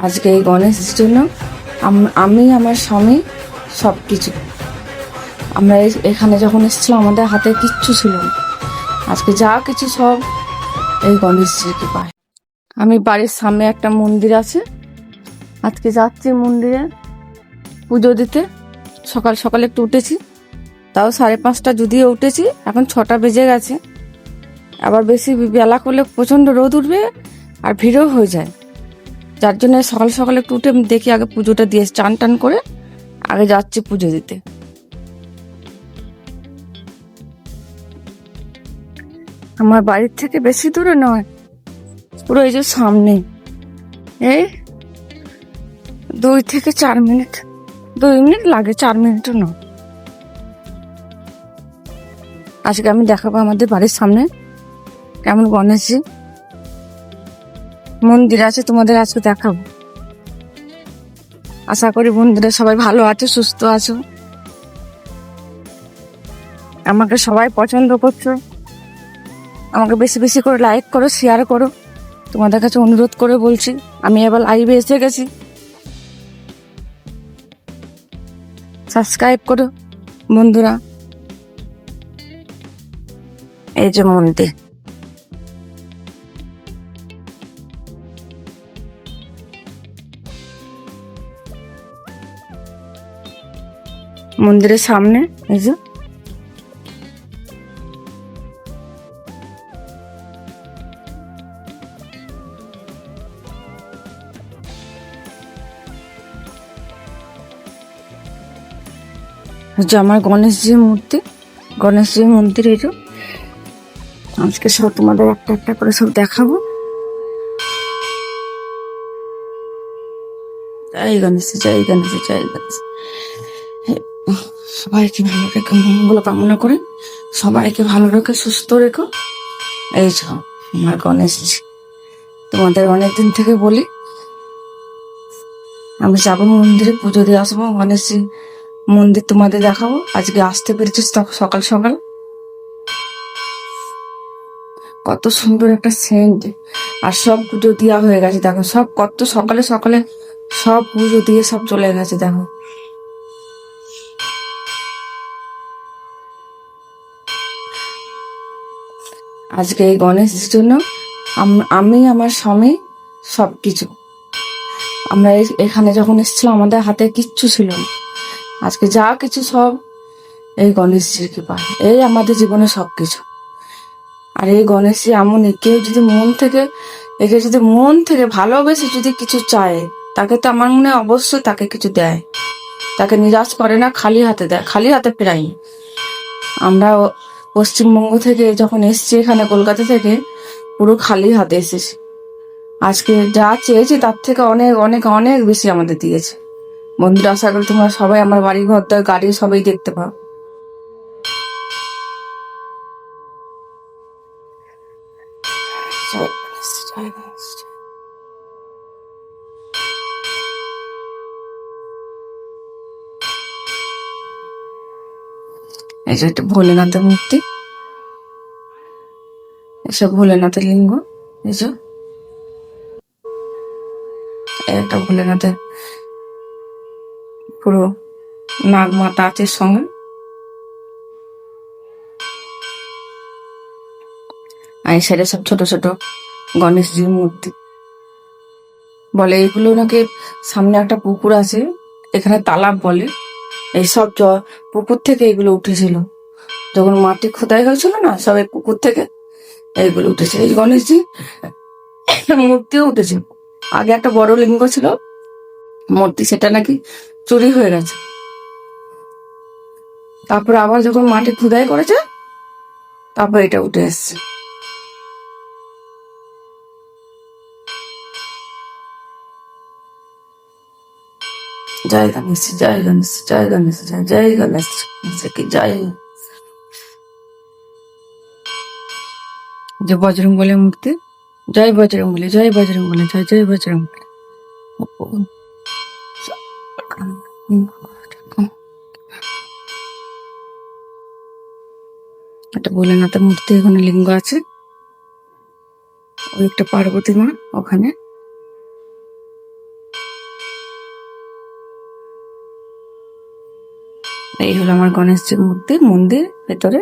আজকে এই গণেশের জন্য আমি আমার স্বামী সব কিছু আমরা এখানে যখন এসেছিলাম আমাদের হাতে কিচ্ছু ছিল না। আজকে যা কিছু সব এই গণেশজির কৃপায়। আমি বাড়ির সামনে একটা মন্দির আছে, আজকে যাচ্ছি মন্দিরে পুজো দিতে। সকাল সকাল একটু উঠেছি, তাও 5:30 যদিও উঠেছি, এখন 6টা বেজে গেছে। আবার বেশি বেলা করলে প্রচণ্ড রোদ উঠবে আর ভিড়ও হয়ে যায়, যার জন্য সকাল সকাল একটু উঠে আমি দেখি আগে পুজোটা দিয়ে চান টান করে আগে যাচ্ছি পুজো দিতে। আমার বাড়ির থেকে বেশি দূরে নয়, পুরো এই যে সামনে, এই 2 থেকে 4 মিনিট, 2 মিনিট লাগে, 4 মিনিটও নয়। আজকে আমি দেখাবো আমাদের বাড়ির সামনে কেমন গণেশজি মন্দির আছে, তোমাদের আজকে দেখাবো। আশা করি বন্ধুরা সবাই ভালো আছো, সুস্থ আছো, আমাকে সবাই পছন্দ করছো। আমাকে বেশি বেশি করে লাইক করো, শেয়ার করো, তোমাদের কাছে অনুরোধ করে বলছি। আমি এবার লাইভে এসে গেছি, সাবস্ক্রাইব করো বন্ধুরা। এই যে মন্দির, মন্দিরের সামনে এই যে আমার গণেশজির মূর্তি, গণেশজির মন্দির। এই যে আজকে সব তোমাদের একটা একটা করে সব দেখাবো। জয় গণেশ, জয় গণেশ, জয় গণেশ। সবাইকে ভালো রেখো, মঙ্গল কামনা করে সবাইকে ভালো রেখো, সুস্থ রেখো। এই যে আমার গণেশজি, তোমাদের অনেকদিন থেকে বলি আমি যাবো মন্দিরে পুজো দিয়ে আসবো, গণেশজি মন্দির তোমাদের দেখাবো। আজকে আসতে পেরেছি সকাল সকাল, কত সুন্দর একটা সেন্ট, আর সব পুজো দেওয়া হয়ে গেছে দেখো, সব কত সকালে সকালে সব পুজো দিয়ে সব চলে গেছে দেখো। আজকে এই গণেশের জন্য আমি আমার স্বামী সব কিছু আমরা এখানে যখন এসেছিলাম আমাদের হাতে কিচ্ছু ছিল না। আজকে যা কিছু সব এই গণেশজির কৃপায়, এই আমাদের জীবনে সব কিছু। আর এই গণেশজি এমনই, কেউ যদি একে যদি মন থেকে ভালোবেসে যদি কিছু চায়, তাকে তো আমার মনে হয় অবশ্যই তাকে কিছু দেয়, তাকে নিরাশ করে না, খালি হাতে দেয়, খালি হাতে ফেরাই। আমরা পশ্চিমবঙ্গ থেকে যখন এসছি এখানে কলকাতা থেকে, পুরো খালি হাতে এসেছি। আজকে যা চেয়েছি তার থেকে অনেক অনেক অনেক বেশি আমাদের দিয়েছে। বন্ধুরা, আশা করি তোমরা সবাই আমার বাড়ি ঘর দর গাড়ি সবাই দেখতে পাও। এই যে একটা ভোলেনাথের মূর্তি, এসব ভোলেনাথের লিঙ্গ। এই যে একটা ভোলেনাথের পুরো নাগ মাতা আছে সঙ্গে। আর এই সাইডে সব ছোট ছোট গণেশজির মূর্তি। বলে এগুলো নাকি সামনে একটা পুকুর আছে, এখানে তালাব বলে, এইসব পুকুর থেকে এগুলো উঠেছিল যখন মাটি খোদাই হয়েছিল না, সব এই পুকুর থেকে এইগুলো উঠেছে। এই গণেশজি মূর্তিও উঠেছে। আগে একটা বড় লিঙ্গ ছিল মূর্তি, সেটা নাকি চুরি হয়ে গেছে, তারপরে আবার যখন মাটি খোদাই করেছে তারপর এটা উঠে এসছে। জয় গণেশ, জয় গণেশ, জয় গণেশ, জয় জয় গণেশ কি জয়। যে বজরং বলে মূর্তি, জয় বজরং বলে, জয় বজরং বলে, জয় জয় বজরং বলে। একটা ভোলেনাথের মূর্তি এখানে লিঙ্গ আছে, ওই একটা পার্বতী মা ওখানে। এই হলো আমার গণেশজির মূর্তি, মন্দির ভেতরে।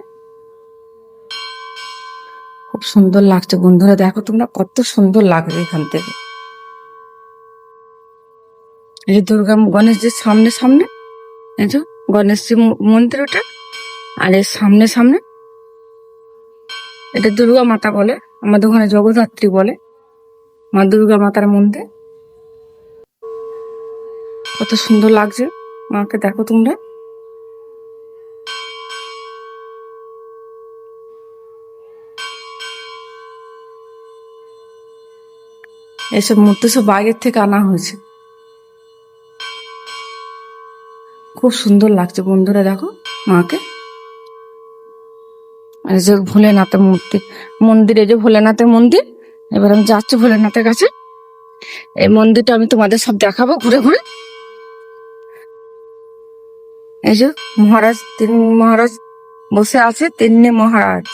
খুব সুন্দর লাগছে বন্ধুরা, দেখো তোমরা কত সুন্দর লাগবে এখান থেকে। এই যে দুর্গা গণেশজির সামনে সামনে এই যে গণেশজি মন্দির ওটা, আর এর সামনে সামনে এটা দুর্গা মাতা বলে, আমাদের ওখানে জগদ্ধাত্রী বলে, মা দুর্গা মাতার মন্দির। কত সুন্দর লাগছে মাকে, দেখো তোমরা। এসব মূর্তি সব বাইরের থেকে আনা হয়েছে। খুব সুন্দর লাগছে বন্ধুরা, দেখো মাকে। আর এই যে ভোলেনাথের মূর্তি, মন্দিরে যে ভোলেনাথের মন্দির। এবার আমি যাচ্ছি ভোলেনাথের কাছে। এই মন্দিরটা আমি তোমাদের সব দেখাবো ঘুরে ঘুরে। এই যে মহারাজ, তিন মহারাজ বসে আছে, তিন্নি মহারাজ।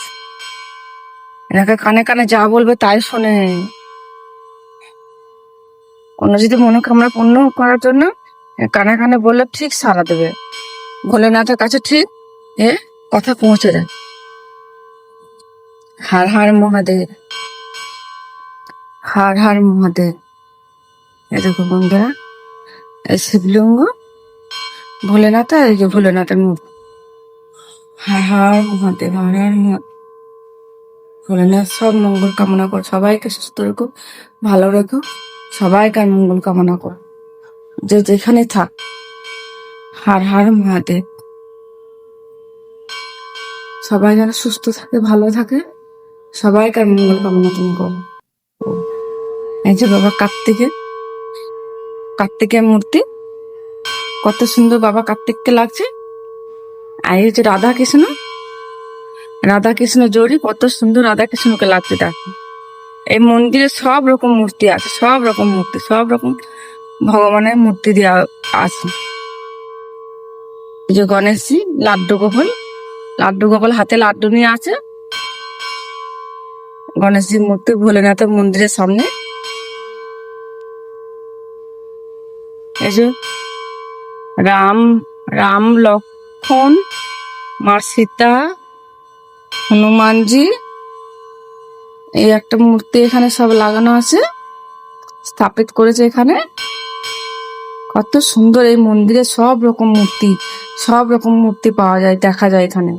এনাকে কানে কানে যা বলবে তাই শোনে। কোনো যদি মনোকামনা পূর্ণ করার জন্য কানে কানে বললে ঠিক সাড়া দেবে, ভোলেনাথের কাছে ঠিক এ কথা পৌঁছে যায়। হার হার মহাদেব, হার হার মহাদেব। এই দেখো বন্ধুরা, এই শিবলিঙ্গ ভোলেনাথ, আর এই যে ভোলেনাথের মুখ। হার হার মহাদেব, হার হার মহাদেব। ভোলেনাথ সব মঙ্গল কামনা কর, সবাইকে সুস্থ রেখো, ভালো রেখো, সবাইকার মঙ্গল কামনা কর, যে যেখানে থাক। হার হার মহাদেব। সবাই যেন সুস্থ থাকে, ভালো থাকে, সবাইকার মঙ্গল কামনা তুমি করো। এই যে বাবা কার্তিকের, কার্তিকের মূর্তি, কত সুন্দর বাবা কার্তিককে লাগছে। আর এই যে রাধা কৃষ্ণ, রাধা কৃষ্ণ জড়ি, কত সুন্দর রাধা কৃষ্ণকে লাগছে দেখো। এই মন্দিরে সব রকম মূর্তি আছে, সব রকম মূর্তি, সব রকম ভগবানের মূর্তি দেওয়া আছে। এই যে গণেশজি, লাড্ডু গোপাল, লাড্ডু গোপাল হাতে লাড্ডু নিয়ে আছে। গণেশজির মূর্তি ভোলেনাথের মন্দিরের সামনে। এই যে রাম, রাম লক্ষ্মণ, মা সীতা, হনুমানজি, এই একটা মূর্তি এখানে সব লাগানো আছে, স্থাপিত করেছে এখানে। কত সুন্দর এই মন্দিরে সব রকম মূর্তি, সব রকম মূর্তি পাওয়া যায়, দেখা যায় এখানে।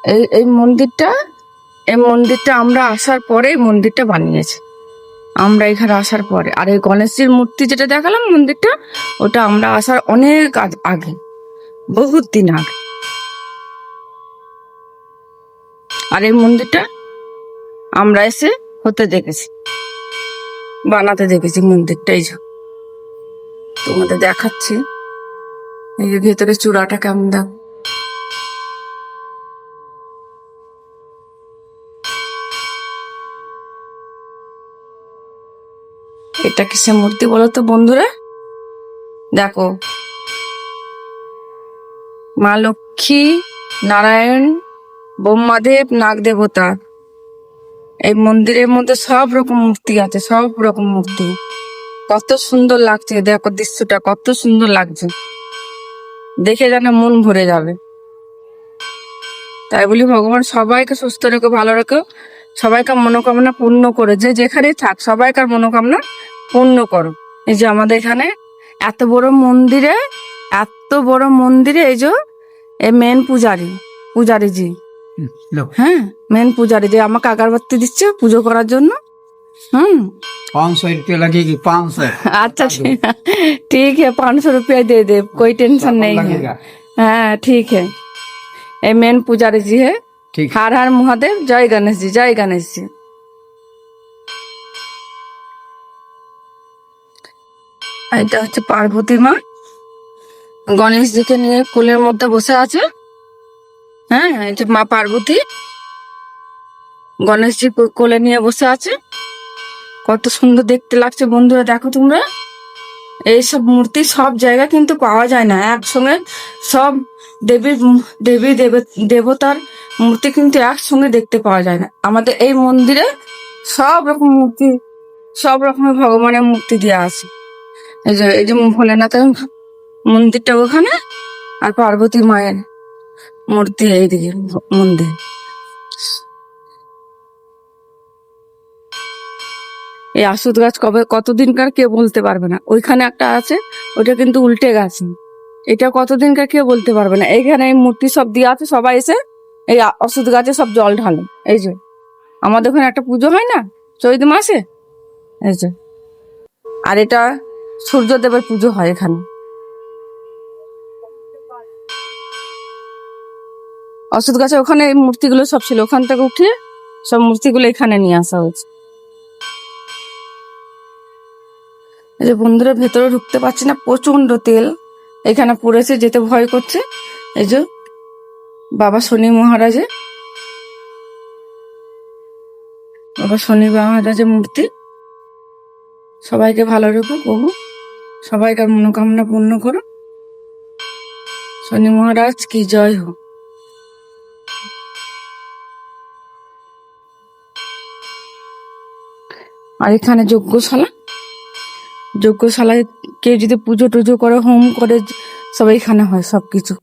এই এই মন্দিরটা, এই মন্দিরটা আমরা আসার পরে এই মন্দিরটা বানিয়েছে, আমরা এখানে আসার পরে। আর এই গণেশজির মূর্তি যেটা দেখালাম মন্দিরটা, ওটা আমরা আসার অনেক আগে, বহুত দিন আগে। আর এই মন্দিরটা আমরা এসে হতে দেখেছি, বানাতে দেখেছি মন্দিরটা। এই যে তোমাদের দেখাচ্ছি, এই যে ভেতরে চূড়াটা কেমন দেখ। এটা কিসের মূর্তি বলো তো বন্ধুরা? দেখো, মা লক্ষ্মী, নারায়ণ, ব্রহ্মাদেব, নাগ দেবতা। এই মন্দিরের মধ্যে সব রকম মূর্তি আছে, সব রকম মূর্তি। কত সুন্দর লাগছে, দেখো দৃশ্যটা কত সুন্দর লাগছে, দেখে যেন মন ভরে যাবে। তাই বলি ভগবান সবাইকে সুস্থ রেখো, ভালো রেখো, সবাইকার মনোকামনা পূর্ণ করে, যে যেখানে থাক সবাইকার মনোকামনা পূর্ণ করো। এই যে আমাদের এখানে এত বড় মন্দিরে, এত বড় মন্দিরে এই যে মেন পূজারি, পূজারিজি, হ্যাঁ মেন পূজারি যে আমাকে আগরবাতি দিচ্ছে পুজো করার জন্য। 500 रुपये लगेगी, 500। अच्छा ठीक है, 500 रुपया दे दे, कोई टेंशन नहीं है। लगेगा। हाँ ठीक है। ये मेन पुजारी जी है। ठीक। हर हर महादेव, जय गणेश जी, जय गणेश जी। এটা হচ্ছে পার্বতী মা, গণেশ জিকে নিয়ে কোলের মধ্যে বসে আছে। হ্যাঁ, এই যে মা পার্বতী গণেশজি কোলে নিয়ে বসে আছে। কত সুন্দর দেখতে লাগছে বন্ধুরা, দেখো তোমরা। এইসব মূর্তি সব জায়গায় কিন্তু পাওয়া যায় না একসঙ্গে। সব দেবী দেবতার মূর্তি কিন্তু একসঙ্গে দেখতে পাওয়া যায় না। আমাদের এই মন্দিরে সব রকম মূর্তি, সব রকমের ভগবানের মূর্তি দেওয়া আছে। এই যে ভোলেনাথের মন্দিরটা ওখানে, আর পার্বতী মায়ের মূর্তি এইদিকে মন্দির। এই আসুদ গাছ কতদিনকার কেউ বলতে পারবে না। ওইখানে একটা আছে, ওইটা কিন্তু উল্টে গাছ। এটা কতদিনকার কেউ বলতে পারবে না। এইখানে এই মূর্তি সব দিয়ে আছে, সবাই এসে এই অসুদ গাছে সব জল ঢালে। এই যে আমাদের ওখানে একটা পুজো হয় না চৈত মাসে, এই যে। আর এটা সূর্যদেবের পুজো হয় এখানে। অসুদ গাছে ওখানে এই মূর্তিগুলো সব ছিল, ওখান থেকে উঠিয়ে সব মূর্তিগুলো এখানে নিয়ে আসা হয়েছে। এই যে বন্ধুরা, ভেতরে ঢুকতে পারছি না, প্রচন্ড তেল এখানে পড়েছে, যেতে ভয় করছে। এই যে বাবা শনি মহারাজের মূর্তি। সবাইকে ভালো রেখো প্রভু, সবাইকার মনোকামনা পূর্ণ করো। শনি মহারাজ কি জয় হোক। আর এখানে যজ্ঞশালায় কেউ যদি পুজো টুজো করে, হোম করে, সব এখানে হয় সবকিছু।